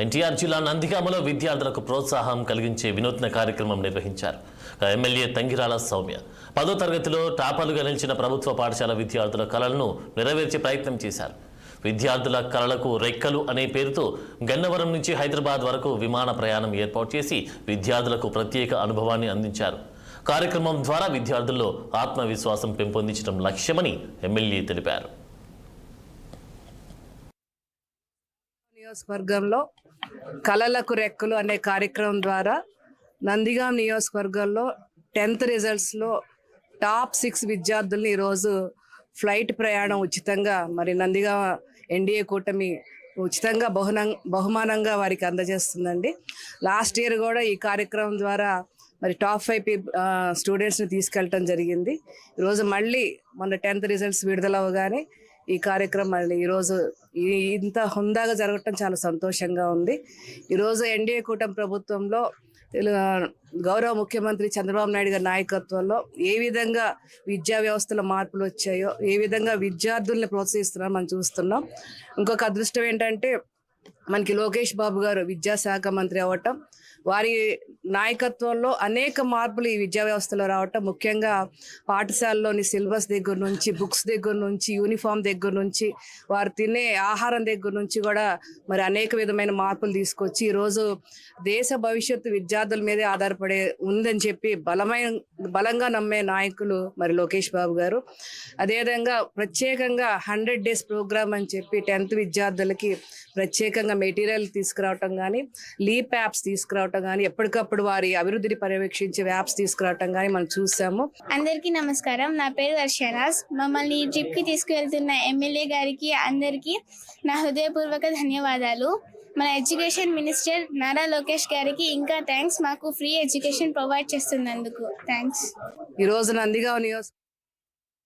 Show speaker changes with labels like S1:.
S1: ఎన్టీఆర్ జిల్లా నందిగామలో విద్యార్థులకు ప్రోత్సాహం కలిగించే వినూత్న కార్యక్రమం నిర్వహించారు. ఎమ్మెల్యే తంగిరాల సౌమ్య 10వ తరగతిలో టాపర్లుగా నిలిచిన ప్రభుత్వ పాఠశాల విద్యార్థుల కలలను నెరవేర్చే ప్రయత్నం చేశారు. విద్యార్థుల కలలకు రెక్కలు అనే పేరుతో గన్నవరం నుంచి హైదరాబాద్ వరకు విమాన ప్రయాణం ఏర్పాటు చేసి విద్యార్థులకు ప్రత్యేక అనుభవాన్ని అందించారు. కార్యక్రమం ద్వారా విద్యార్థుల్లో ఆత్మవిశ్వాసం పెంపొందించడం లక్ష్యమని ఎమ్మెల్యే తెలిపారు.
S2: నియోజకవర్గంలో కళలకు రెక్కలు అనే కార్యక్రమం ద్వారా నందిగాం నియోజకవర్గంలో 10th రిజల్ట్స్లో టాప్ 6 విద్యార్థుల్ని ఈరోజు ఫ్లైట్ ప్రయాణం ఉచితంగా మరి నందిగాం ఎన్డీఏ కూటమి ఉచితంగా బహుమానంగా వారికి అందజేస్తుందండి. లాస్ట్ ఇయర్ కూడా ఈ కార్యక్రమం ద్వారా మరి టాప్ 5 స్టూడెంట్స్ని తీసుకెళ్ళటం జరిగింది. ఈరోజు మళ్ళీ మన 10th రిజల్ట్స్ విడుదలవగానే ఈ కార్యక్రమం మళ్ళీ ఈరోజు ఇంత హుందాగా జరగటం చాలా సంతోషంగా ఉంది. ఈరోజు ఎన్డీఏ కూటమి ప్రభుత్వంలో గౌరవ ముఖ్యమంత్రి చంద్రబాబు నాయుడు గారి నాయకత్వంలో ఏ విధంగా విద్యా వ్యవస్థలో మార్పులు వచ్చాయో, ఏ విధంగా విద్యార్థుల్ని ప్రోత్సహిస్తున్నారో మనం చూస్తున్నాం. ఇంకొక అదృష్టం ఏంటంటే మనకి లోకేష్ బాబు గారు విద్యాశాఖ మంత్రి అవ్వటం, వారి నాయకత్వంలో అనేక మార్పులు ఈ విద్యా వ్యవస్థలో రావటం, ముఖ్యంగా పాఠశాలలోని సిలబస్ దగ్గర నుంచి, బుక్స్ దగ్గర నుంచి, యూనిఫామ్ దగ్గర నుంచి, వారు తినే ఆహారం దగ్గర నుంచి కూడా మరి అనేక విధమైన మార్పులు తీసుకొచ్చి ఈరోజు దేశ భవిష్యత్తు విద్యార్థుల మీదే ఆధారపడే ఉందని చెప్పి బలంగా నమ్మే నాయకులు మరి లోకేష్ బాబు గారు. అదేవిధంగా ప్రత్యేకంగా 100 days ప్రోగ్రామ్ అని చెప్పి 10th విద్యార్థులకి ప్రత్యేకంగా మెటీరియల్ తీసుకురావటం కానీ, లీప్ యాప్స్ తీసుకురావటం కానీ, ఎప్పటికప్పుడు వారి అభివృద్ధిని పర్యవేక్షించే యాప్స్ తీసుకురావటం కానీ మనం చూసాము.
S3: అందరికీ నమస్కారం. నా పేరు వర్షనాజ్. మమ్మల్ని ఈ ట్రిప్ కి తీసుకువెళ్తున్న ఎమ్మెల్యే గారికి అందరికీ నా హృదయపూర్వక ధన్యవాదాలు. మన ఎడ్యుకేషన్ మినిస్టర్ నారా లోకేష్ గారికి ఇంకా థ్యాంక్స్. మాకు ఫ్రీ ఎడ్యుకేషన్ ప్రొవైడ్ చేస్తున్నందుకు థ్యాంక్స్.
S2: ఈరోజు నందిగాం నియోజక